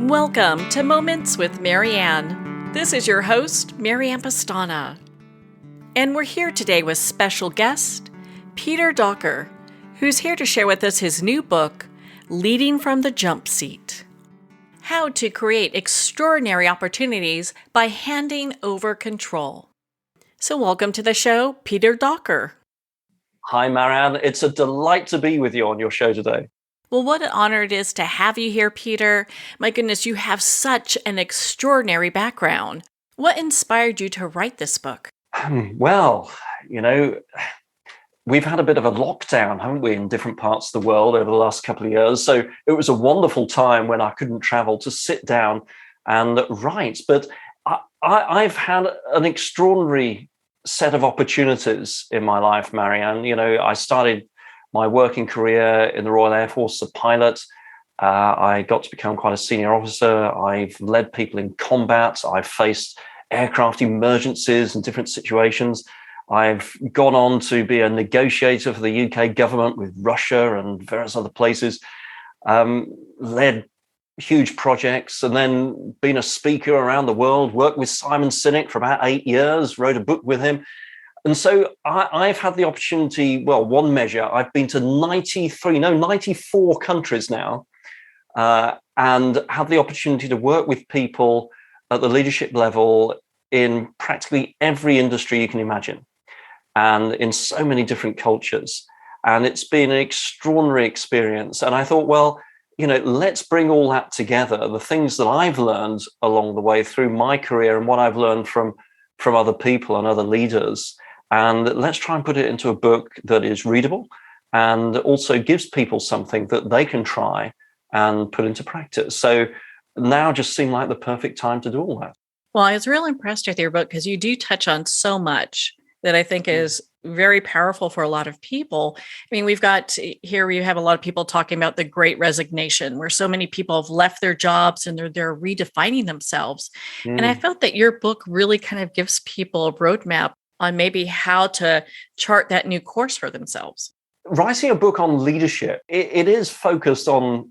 Welcome to Moments with Marianne. This is your host, Marianne Pastana. And we're here today with special guest, Peter Docker, who's here to share with us his new book, Leading from the Jumpseat. How to create extraordinary opportunities by handing over control. So welcome to the show, Peter Docker. Hi, Marianne. It's a delight to be with you on your show today. Well, what an honor it is to have you here, Peter. My goodness, you have such an extraordinary background. What inspired you to write this book? Well, we've had a bit of a lockdown, haven't we, in different parts of the world over the last couple of years. So it was a wonderful time when I couldn't travel to sit down and write. But I've had an extraordinary set of opportunities in my life, Marianne. I started my working career in the Royal Air Force as a pilot. I got to become quite a senior officer. I've led people in combat. I've faced aircraft emergencies and different situations. I've gone on to be a negotiator for the UK government with Russia and various other places, led huge projects, and then been a speaker around the world, worked with Simon Sinek for about 8 years, wrote a book with him. And so I've had the opportunity, one measure, I've been to 94 countries now, and had the opportunity to work with people at the leadership level in practically every industry you can imagine, and in so many different cultures. And it's been an extraordinary experience. And I thought, let's bring all that together, the things that I've learned along the way through my career and what I've learned from other people and other leaders. And let's try and put it into a book that is readable and also gives people something that they can try and put into practice. So now just seemed like the perfect time to do all that. Well, I was really impressed with your book because you do touch on so much that I think is very powerful for a lot of people. I mean, we have a lot of people talking about the Great Resignation, where so many people have left their jobs and they're redefining themselves. And I felt that your book really kind of gives people a roadmap on maybe how to chart that new course for themselves. Writing a book on leadership, it is focused on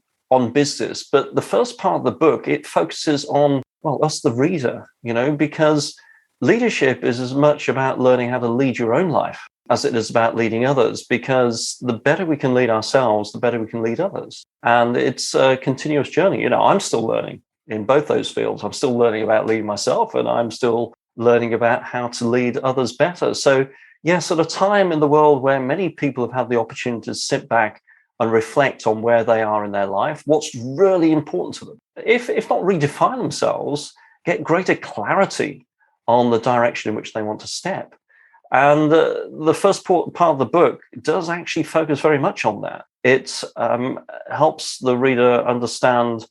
business, but the first part of the book, it focuses on, us, the reader, because leadership is as much about learning how to lead your own life as it is about leading others, because the better we can lead ourselves, the better we can lead others. And it's a continuous journey. I'm still learning in both those fields. I'm still learning about leading myself, and I'm still learning about how to lead others better. So yes, at a time in the world where many people have had the opportunity to sit back and reflect on where they are in their life, what's really important to them, if not redefine themselves, get greater clarity on the direction in which they want to step. And the first part of the book does actually focus very much on that. It helps the reader understand,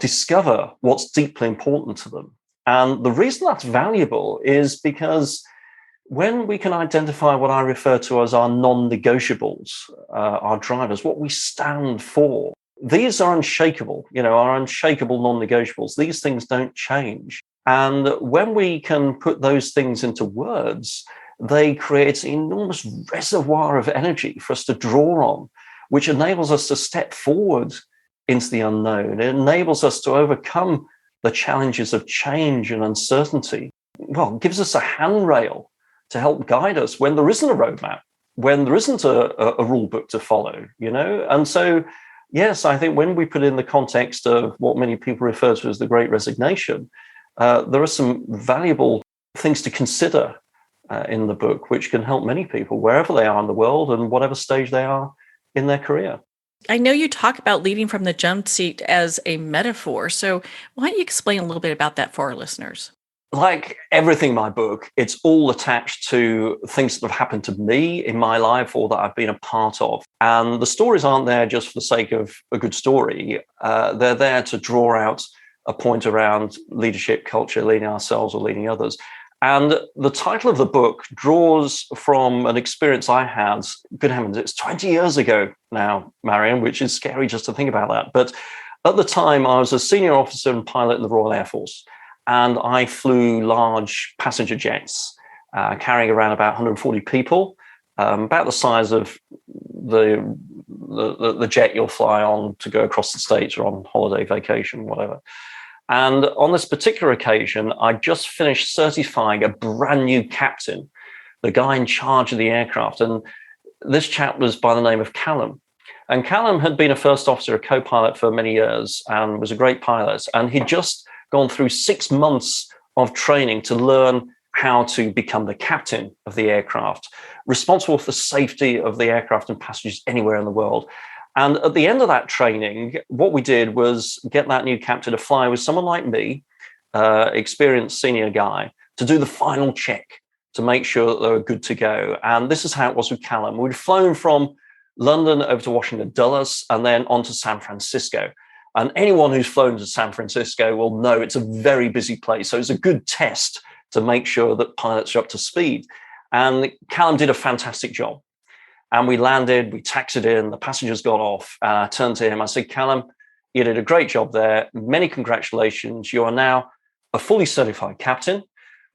discover what's deeply important to them. And the reason that's valuable is because when we can identify what I refer to as our non-negotiables, our drivers, what we stand for, these are unshakable, our unshakable non-negotiables. These things don't change. And when we can put those things into words, they create an enormous reservoir of energy for us to draw on, which enables us to step forward into the unknown. It enables us to overcome the challenges of change and uncertainty. Gives us a handrail to help guide us when there isn't a roadmap, when there isn't a rule book to follow, And so, yes, I think when we put in the context of what many people refer to as the Great Resignation, there are some valuable things to consider in the book, which can help many people wherever they are in the world and whatever stage they are in their career. I know you talk about leading from the jump seat as a metaphor. So why don't you explain a little bit about that for our listeners? Like everything in my book, it's all attached to things that have happened to me in my life or that I've been a part of. And the stories aren't there just for the sake of a good story. They're there to draw out a point around leadership, culture, leading ourselves or leading others. And the title of the book draws from an experience I had, good heavens, it's 20 years ago now, Marianne, which is scary just to think about that. But at the time, I was a senior officer and pilot in the Royal Air Force, and I flew large passenger jets, carrying around about 140 people, about the size of the the jet you'll fly on to go across the States or on holiday, vacation, whatever. And on this particular occasion, I just finished certifying a brand new captain, the guy in charge of the aircraft. And this chap was by the name of Callum. And Callum had been a first officer, a co-pilot for many years, and was a great pilot. And he'd just gone through 6 months of training to learn how to become the captain of the aircraft, responsible for the safety of the aircraft and passengers anywhere in the world. And at the end of that training, what we did was get that new captain to fly with someone like me, experienced senior guy, to do the final check to make sure that they were good to go. And this is how it was with Callum. We'd flown from London over to Washington Dulles and then on to San Francisco. And anyone who's flown to San Francisco will know it's a very busy place. So it's a good test to make sure that pilots are up to speed. And Callum did a fantastic job. And we landed, we taxied in, the passengers got off. And I turned to him, I said, Callum, you did a great job there. Many congratulations. You are now a fully certified captain.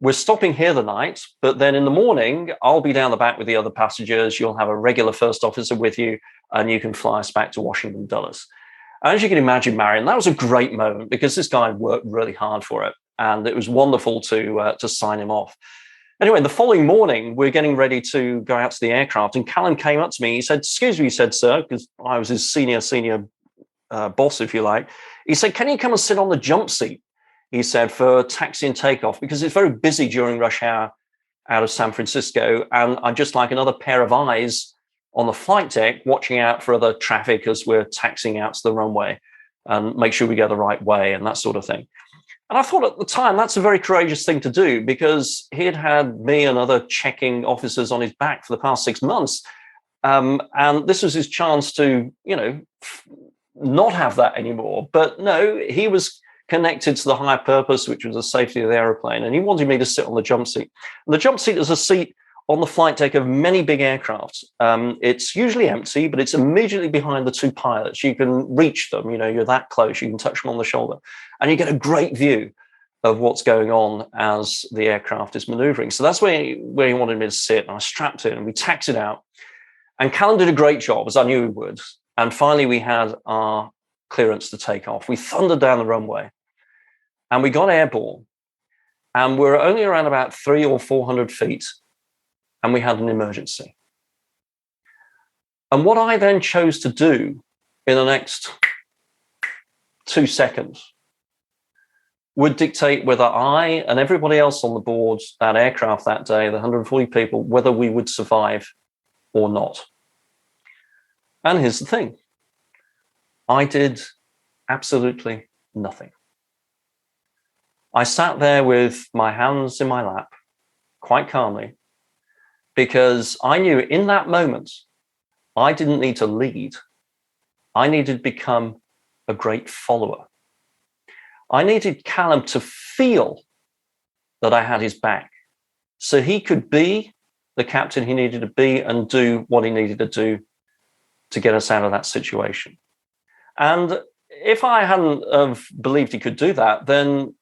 We're stopping here the night, but then in the morning, I'll be down the back with the other passengers. You'll have a regular first officer with you, and you can fly us back to Washington Dulles. As you can imagine, Marion, that was a great moment because this guy worked really hard for it. And it was wonderful to sign him off. Anyway, the following morning, we're getting ready to go out to the aircraft. And Callum came up to me. He said, excuse me, he said, sir, because I was his senior boss, if you like. He said, can you come and sit on the jump seat? He said, for taxi and takeoff, because it's very busy during rush hour out of San Francisco. And I'd just like another pair of eyes on the flight deck, watching out for other traffic as we're taxiing out to the runway and make sure we go the right way and that sort of thing. And I thought at the time, that's a very courageous thing to do because he had had me and other checking officers on his back for the past 6 months. And this was his chance to, not have that anymore. But no, he was connected to the higher purpose, which was the safety of the aeroplane. And he wanted me to sit on the jump seat. And the jump seat is a seat on the flight deck of many big aircraft. It's usually empty, but it's immediately behind the two pilots. You can reach them, you're that close, you can touch them on the shoulder. And you get a great view of what's going on as the aircraft is maneuvering. So that's where he wanted me to sit. And I strapped in and we taxied out. And Callum did a great job, as I knew he would. And finally, we had our clearance to take off. We thundered down the runway and we got airborne. And we were only around about 300 or 400 feet. And we had an emergency. And what I then chose to do in the next 2 seconds would dictate whether I and everybody else on the board, that aircraft that day, the 140 people, whether we would survive or not. And here's the thing. I did absolutely nothing. I sat there with my hands in my lap, quite calmly, because I knew in that moment, I didn't need to lead. I needed to become a great follower. I needed Callum to feel that I had his back so he could be the captain he needed to be and do what he needed to do to get us out of that situation. And if I hadn't have believed he could do that, then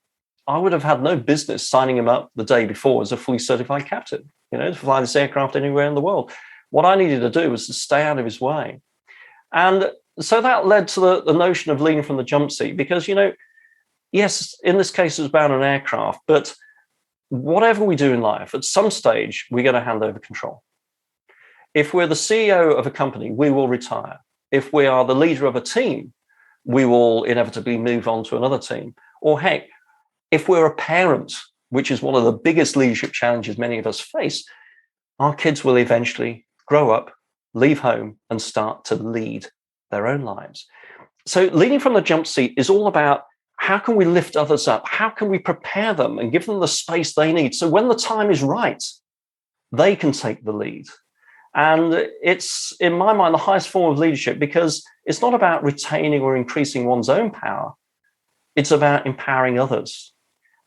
I would have had no business signing him up the day before as a fully certified captain, to fly this aircraft anywhere in the world. What I needed to do was to stay out of his way. And so that led to the notion of leading from the jump seat, because, yes, in this case, it was about an aircraft, but whatever we do in life, at some stage, we're going to hand over control. If we're the CEO of a company, we will retire. If we are the leader of a team, we will inevitably move on to another team. Or heck, if we're a parent, which is one of the biggest leadership challenges many of us face, our kids will eventually grow up, leave home, and start to lead their own lives. So leading from the jump seat is all about how can we lift others up? How can we prepare them and give them the space they need so when the time is right, they can take the lead? And it's, in my mind, the highest form of leadership because it's not about retaining or increasing one's own power. It's about empowering others.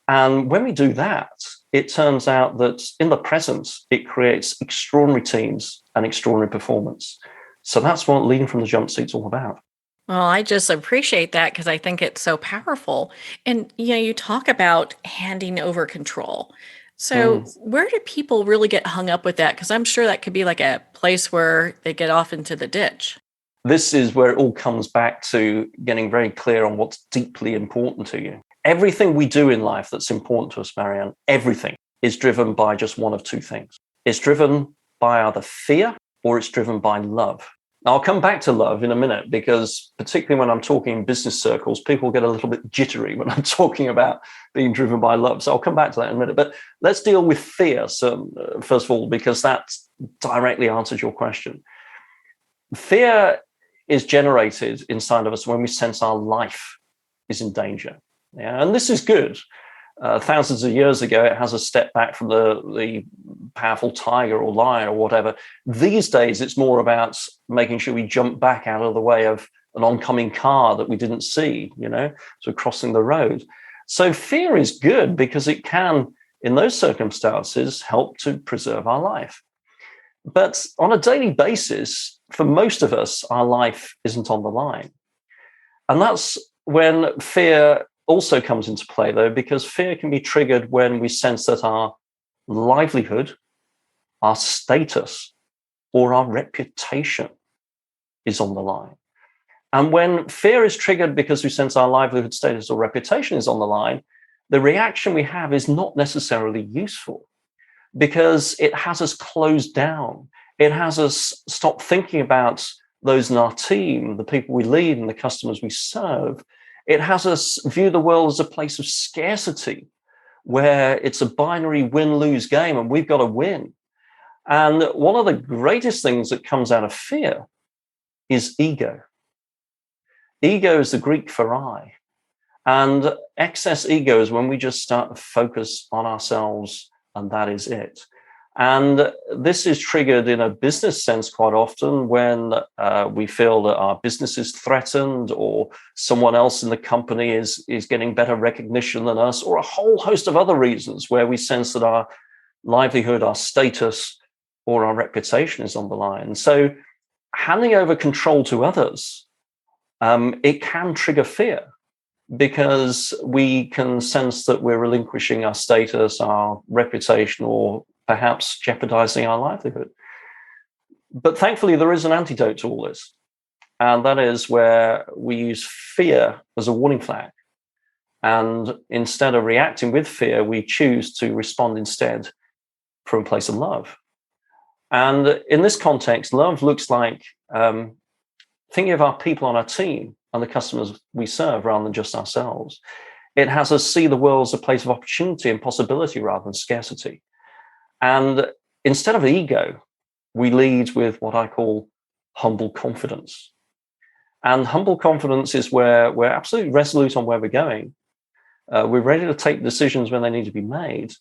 And when we do that, it turns out that in the present, it creates extraordinary teams and extraordinary performance. So that's what leading from the jump seat's all about. Well, I just appreciate that because I think it's so powerful. And, you talk about handing over control. So where do people really get hung up with that? Because I'm sure that could be like a place where they get off into the ditch. this is where it all comes back to getting very clear on what's deeply important to you. Everything we do in life that's important to us, Marianne, everything is driven by just one of two things. It's driven by either fear or it's driven by love. Now, I'll come back to love in a minute, because particularly when I'm talking in business circles, people get a little bit jittery when I'm talking about being driven by love. So I'll come back to that in a minute. But let's deal with fear, first of all, because that directly answers your question. Fear is generated inside of us when we sense our life is in danger. Yeah, and this is good. Thousands of years ago, it has a step back from the powerful tiger or lion or whatever. These days, it's more about making sure we jump back out of the way of an oncoming car that we didn't see, so crossing the road. So fear is good because it can, in those circumstances, help to preserve our life. But on a daily basis, for most of us, our life isn't on the line. And that's when fear also comes into play, though, because fear can be triggered when we sense that our livelihood, our status, or our reputation is on the line. And when fear is triggered because we sense our livelihood, status, or reputation is on the line, the reaction we have is not necessarily useful, because it has us closed down. It has us stop thinking about those in our team, the people we lead, and the customers we serve. It has us view the world as a place of scarcity, where it's a binary win-lose game and we've got to win. And one of the greatest things that comes out of fear is ego. Ego is the Greek for I. And excess ego is when we just start to focus on ourselves, and that is it. And this is triggered in a business sense quite often when we feel that our business is threatened, or someone else in the company is getting better recognition than us, or a whole host of other reasons where we sense that our livelihood, our status, or our reputation is on the line. So handing over control to others, it can trigger fear, because we can sense that we're relinquishing our status, our reputation, or perhaps jeopardizing our livelihood. But thankfully, there is an antidote to all this. And that is where we use fear as a warning flag. And instead of reacting with fear, we choose to respond instead from a place of love. And in this context, love looks like thinking of our people on our team and the customers we serve rather than just ourselves. It has us see the world as a place of opportunity and possibility rather than scarcity. And instead of ego, we lead with what I call humble confidence. And humble confidence is where we're absolutely resolute on where we're going. We're ready to take decisions when they need to be made.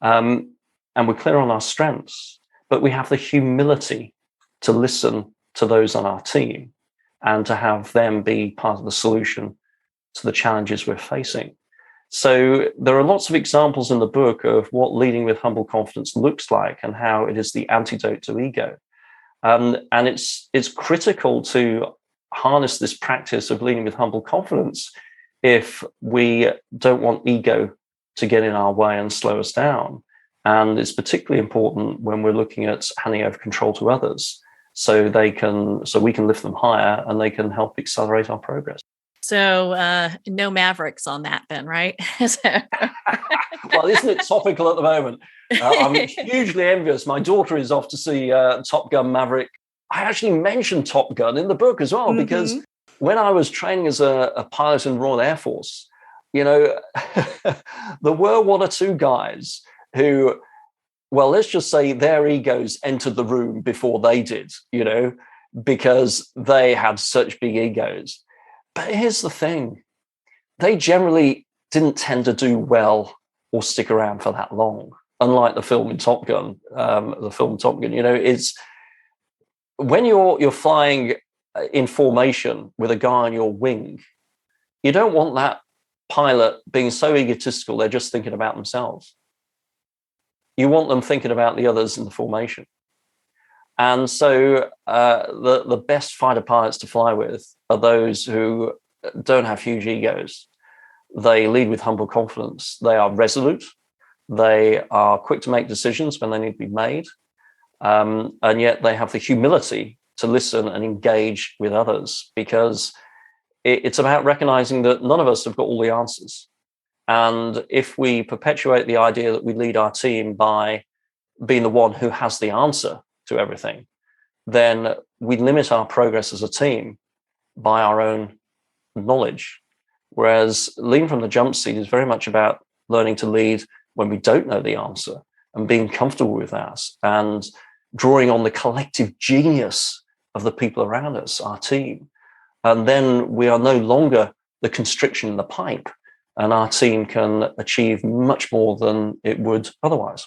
And we're clear on our strengths, but we have the humility to listen to those on our team and to have them be part of the solution to the challenges we're facing. So there are lots of examples in the book of what leading with humble confidence looks like and how it is the antidote to ego. And it's critical to harness this practice of leading with humble confidence if we don't want ego to get in our way and slow us down. And it's particularly important when we're looking at handing over control to others, so we can lift them higher and they can help accelerate our progress. So no Mavericks on that then, right? Well, isn't it topical at the moment? I'm hugely envious. My daughter is off to see Top Gun Maverick. I actually mentioned Top Gun in the book as well, because when I was training as a pilot in the Royal Air Force, there were one or two guys who, well, let's just say their egos entered the room before they did, because they had such big egos. But here's the thing. They generally didn't tend to do well or stick around for that long, unlike the film Top Gun. It's when you're flying in formation with a guy on your wing, you don't want that pilot being so egotistical they're just thinking about themselves. You want them thinking about the others in the formation. And so the best fighter pilots to fly with are those who don't have huge egos. They lead with humble confidence. They are resolute. They are quick to make decisions when they need to be made. And yet they have the humility to listen and engage with others, because it's about recognizing that none of us have got all the answers. And if we perpetuate the idea that we lead our team by being the one who has the answer to everything, then we limit our progress as a team by our own knowledge. Whereas leading from the jump seat is very much about learning to lead when we don't know the answer, and being comfortable with that, and drawing on the collective genius of the people around us, our team. And then we are no longer the constriction in the pipe, and our team can achieve much more than it would otherwise.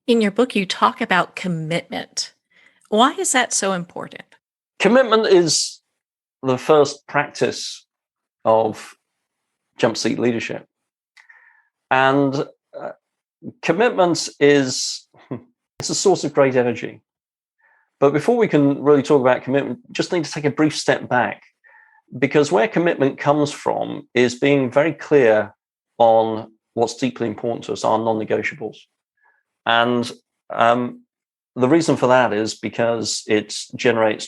In your book, you talk about commitment. Why is that so important? Commitment is the first practice of jump seat leadership. And commitment is it's a source of great energy. But before we can really talk about commitment, just need to take a brief step back, because where commitment comes from is being very clear on what's deeply important to us, our non-negotiables. And the reason for that is because it generates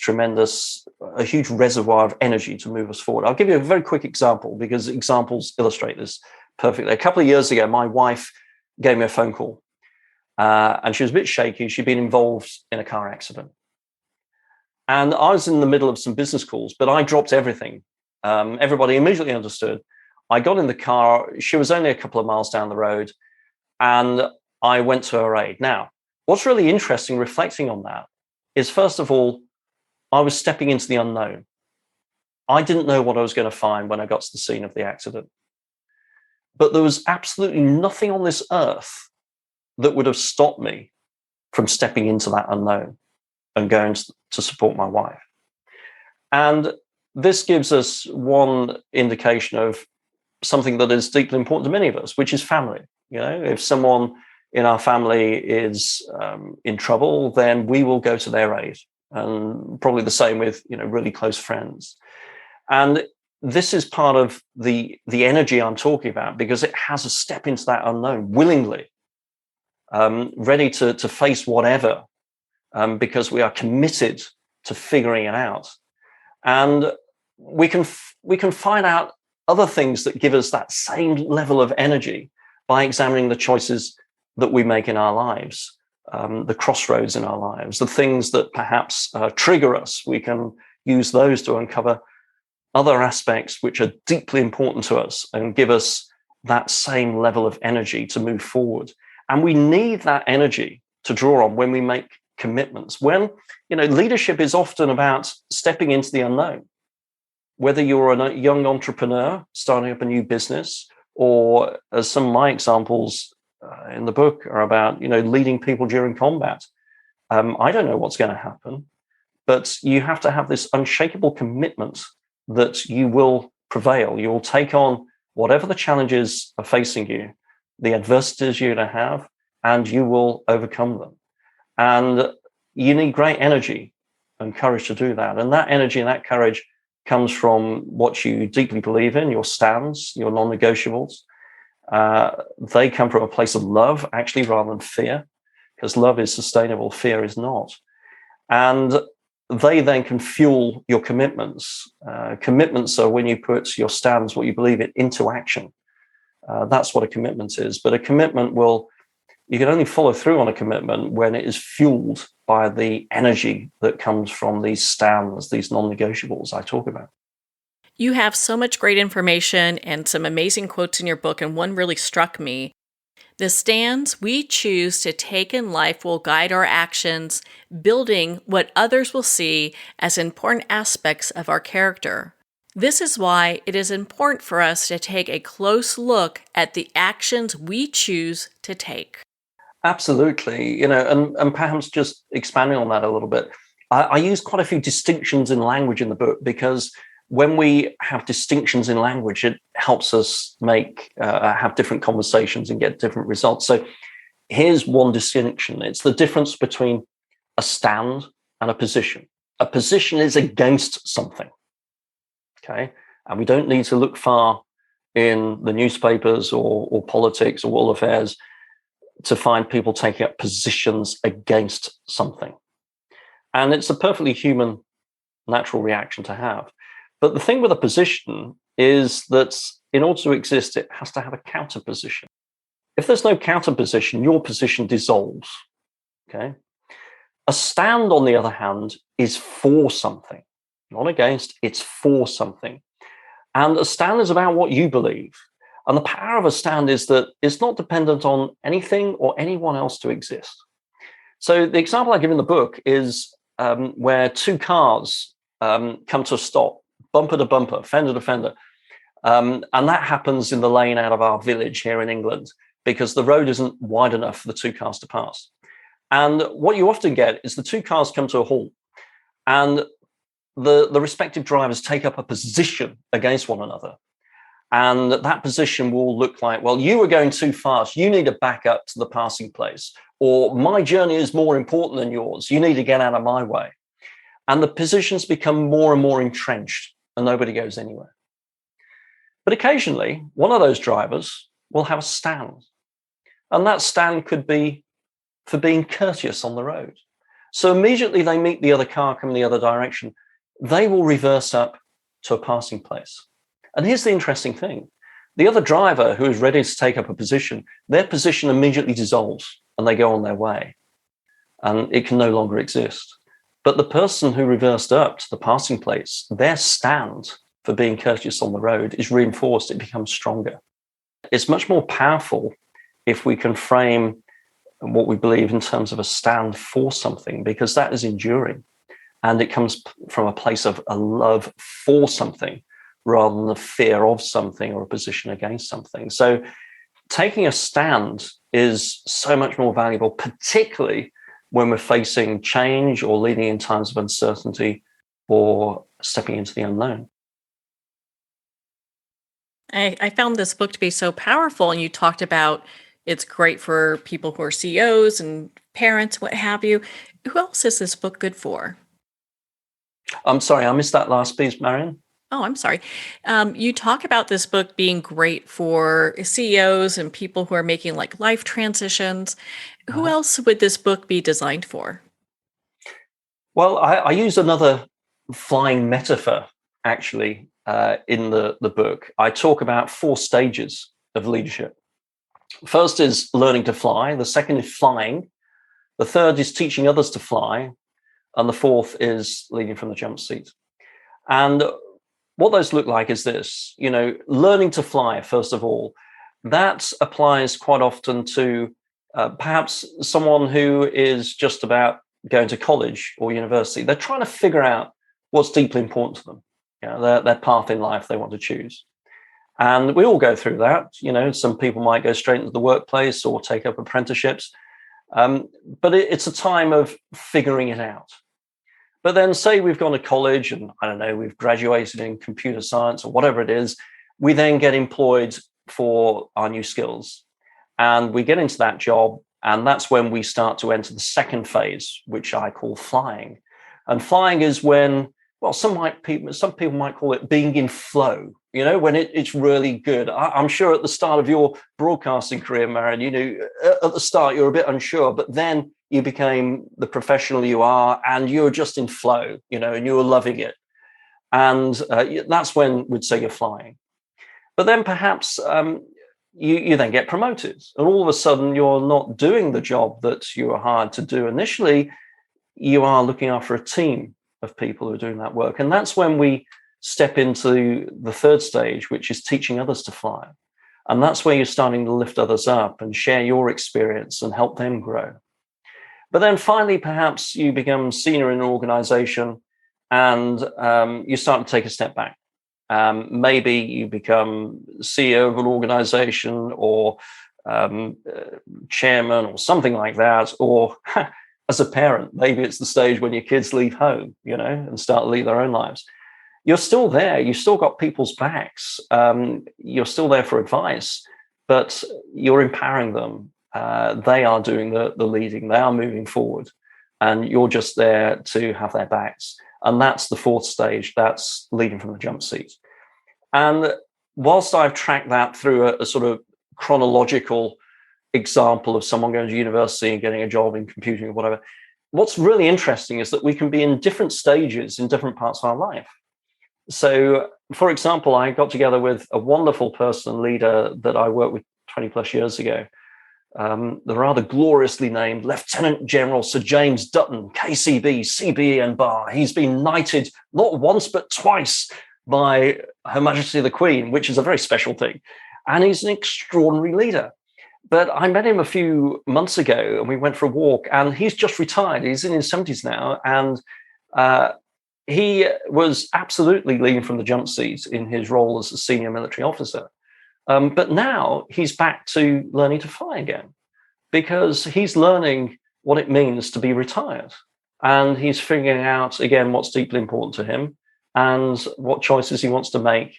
a huge reservoir of energy to move us forward. I'll give you a very quick example, because examples illustrate this perfectly. A couple of years ago, my wife gave me a phone call, and she was a bit shaky. She'd been involved in a car accident. And I was in the middle of some business calls, but I dropped everything. Everybody immediately understood. I got in the car. She was only a couple of miles down the road, and I went to her aid. Now, what's really interesting reflecting on that is, first of all, I was stepping into the unknown. I didn't know what I was going to find when I got to the scene of the accident. But there was absolutely nothing on this earth that would have stopped me from stepping into that unknown and going to support my wife. And this gives us one indication of something that is deeply important to many of us, which is family. You know, if someone in our family is in trouble, then we will go to their aid, and probably the same with, really close friends. And this is part of the energy I'm talking about, because it has a step into that unknown willingly, ready to face whatever, because we are committed to figuring it out. And we can find out other things that give us that same level of energy by examining the choices that we make in our lives, the crossroads in our lives, the things that perhaps trigger us. We can use those to uncover other aspects which are deeply important to us and give us that same level of energy to move forward. And we need that energy to draw on when we make commitments. When, leadership is often about stepping into the unknown. Whether you're a young entrepreneur starting up a new business, or as some of my examples in the book are about, leading people during combat. I don't know what's going to happen, but you have to have this unshakable commitment that you will prevail. You will take on whatever the challenges are facing you, the adversities you're going to have, and you will overcome them. And you need great energy and courage to do that. And that energy and that courage comes from what you deeply believe in, your stands, your non-negotiables. They come from a place of love, actually, rather than fear, because love is sustainable, fear is not. And they then can fuel your commitments. Commitments are when you put your stands, what you believe in, into action. That's what a commitment is. But a commitment you can only follow through on a commitment when it is fueled by the energy that comes from these stands, these non-negotiables I talk about. You have so much great information and some amazing quotes in your book, and one really struck me. The stands we choose to take in life will guide our actions, building what others will see as important aspects of our character. This is why it is important for us to take a close look at the actions we choose to take. Absolutely. And perhaps just expanding on that a little bit, I use quite a few distinctions in language in the book, because when we have distinctions in language, it helps us have different conversations and get different results. So here's one distinction. It's the difference between a stand and a position. A position is against something, okay? And we don't need to look far in the newspapers or politics or world affairs to find people taking up positions against something. And it's a perfectly human natural reaction to have. But the thing with a position is that in order to exist, it has to have a counter position. If there's no counter position, your position dissolves. Okay. A stand, on the other hand, is for something, not against, it's for something. And a stand is about what you believe. And the power of a stand is that it's not dependent on anything or anyone else to exist. So the example I give in the book is where two cars come to a stop, bumper to bumper, fender to fender. And that happens in the lane out of our village here in England because the road isn't wide enough for the two cars to pass. And what you often get is the two cars come to a halt and the respective drivers take up a position against one another. And that position will look like, well, you were going too fast. You need to back up to the passing place. Or my journey is more important than yours. You need to get out of my way. And the positions become more and more entrenched and nobody goes anywhere. But occasionally, one of those drivers will have a stand. And that stand could be for being courteous on the road. So immediately they meet the other car coming the other direction, they will reverse up to a passing place. And here's the interesting thing. The other driver who is ready to take up a position, their position immediately dissolves and they go on their way. And it can no longer exist. But the person who reversed up to the passing place, their stand for being courteous on the road is reinforced. It becomes stronger. It's much more powerful if we can frame what we believe in terms of a stand for something, because that is enduring. And it comes from a place of a love for something rather than a fear of something or a position against something. So taking a stand is so much more valuable, particularly when we're facing change or leading in times of uncertainty or stepping into the unknown. I found this book to be so powerful, and you talked about it's great for people who are CEOs and parents, what have you. Who else is this book good for? I'm sorry, I missed that last piece, Marion. Oh, I'm sorry. You talk about this book being great for CEOs and people who are making like life transitions. Who else would this book be designed for? Well, I use another flying metaphor, actually, in the book. I talk about 4 stages of leadership. First is learning to fly. The second is flying. The third is teaching others to fly. And the fourth is leading from the jump seat. And what those look like is this, learning to fly, first of all, that applies quite often to perhaps someone who is just about going to college or university. They're trying to figure out what's deeply important to them, their path in life they want to choose. And we all go through that. Some people might go straight into the workplace or take up apprenticeships. But it's a time of figuring it out. But then say we've gone to college and, I don't know, we've graduated in computer science or whatever it is, we then get employed for our new skills. And we get into that job, and that's when we start to enter the second phase, which I call flying. And flying is when, well, some people might call it being in flow, when it's really good. I'm sure at the start of your broadcasting career, Marion, at the start you're a bit unsure, but then you became the professional you are and you're just in flow, and you were loving it. And that's when we'd say you're flying. But then perhaps you then get promoted, and all of a sudden you're not doing the job that you were hired to do initially. You are looking after a team of people who are doing that work. And that's when we step into the third stage, which is teaching others to fly. And that's where you're starting to lift others up and share your experience and help them grow. But then finally, perhaps you become senior in an organization and you start to take a step back. Maybe you become CEO of an organization or chairman or something like that, or as a parent, maybe it's the stage when your kids leave home, and start to lead their own lives. You're still there. You've still got people's backs. You're still there for advice, but you're empowering them. They are doing the leading. They are moving forward, and you're just there to have their backs. And that's the fourth stage. That's leading from the jump seat. And whilst I've tracked that through a sort of chronological example of someone going to university and getting a job in computing or whatever, what's really interesting is that we can be in different stages in different parts of our life. So, for example, I got together with a wonderful person, leader that I worked with 20 plus years ago. The rather gloriously named Lieutenant General Sir James Dutton, KCB, CBE and Bar. He's been knighted not once but twice by Her Majesty the Queen, which is a very special thing. And he's an extraordinary leader. But I met him a few months ago and we went for a walk, and he's just retired. He's in his 70s now. And he was absolutely leading from the jump seat in his role as a senior military officer. But now he's back to learning to fly again, because he's learning what it means to be retired. And he's figuring out, again, what's deeply important to him and what choices he wants to make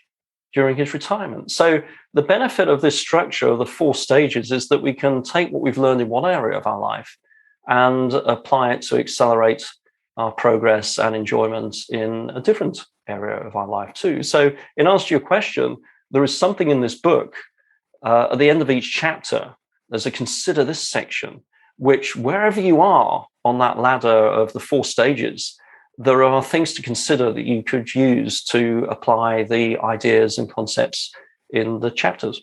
during his retirement. So the benefit of this structure of the 4 stages is that we can take what we've learned in one area of our life and apply it to accelerate our progress and enjoyment in a different area of our life too. So in answer to your question, there is something in this book, at the end of each chapter, there's a consider this section, which wherever you are on that ladder of the 4 stages, there are things to consider that you could use to apply the ideas and concepts in the chapters.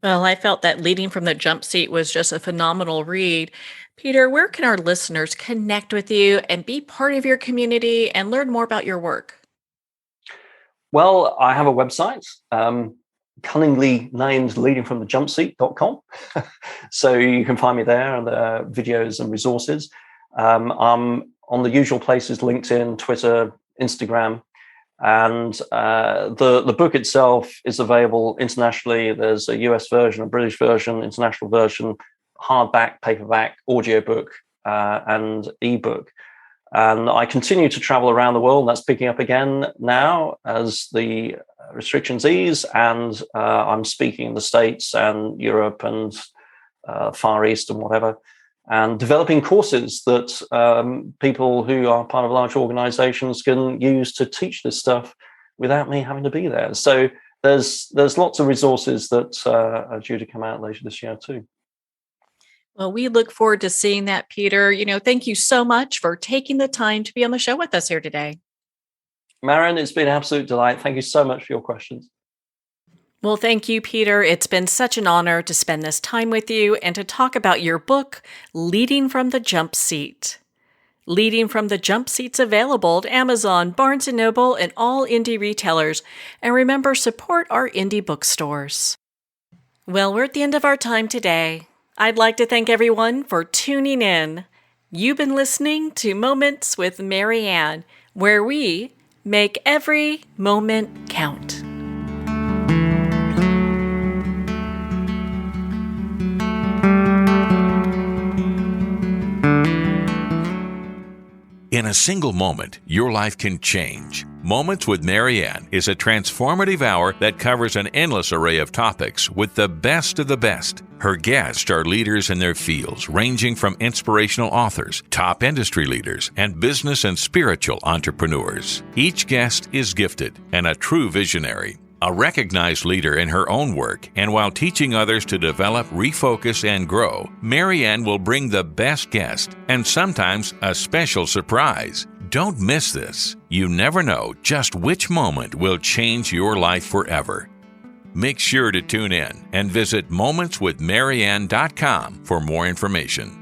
Well, I felt that Leading from the Jump Seat was just a phenomenal read. Peter, where can our listeners connect with you and be part of your community and learn more about your work? Well, I have a website, cunningly named leadingfromthejumpseat.com. So you can find me there, and there are videos and resources. I'm on the usual places: LinkedIn, Twitter, Instagram. And the book itself is available internationally. There's a US version, a British version, international version, hardback, paperback, audiobook, and ebook. And I continue to travel around the world. That's picking up again now as the restrictions ease. And I'm speaking in the States and Europe and Far East and whatever, and developing courses that people who are part of large organizations can use to teach this stuff without me having to be there. So there's lots of resources that are due to come out later this year too. Well, we look forward to seeing that, Peter. Thank you so much for taking the time to be on the show with us here today. Marian, it's been an absolute delight. Thank you so much for your questions. Well, thank you, Peter. It's been such an honor to spend this time with you and to talk about your book, Leading from the Jump Seat. Leading from the Jump Seat's available at Amazon, Barnes & Noble, and all indie retailers. And remember, support our indie bookstores. Well, we're at the end of our time today. I'd like to thank everyone for tuning in. You've been listening to Moments with Mary Ann, where we make every moment count. In a single moment, your life can change. Moments with Mary Ann is a transformative hour that covers an endless array of topics with the best of the best. Her guests are leaders in their fields, ranging from inspirational authors, top industry leaders, and business and spiritual entrepreneurs. Each guest is gifted and a true visionary, a recognized leader in her own work, and while teaching others to develop, refocus, and grow, Mary Ann will bring the best guest and sometimes a special surprise. Don't miss this. You never know just which moment will change your life forever. Make sure to tune in and visit momentswithmaryann.com for more information.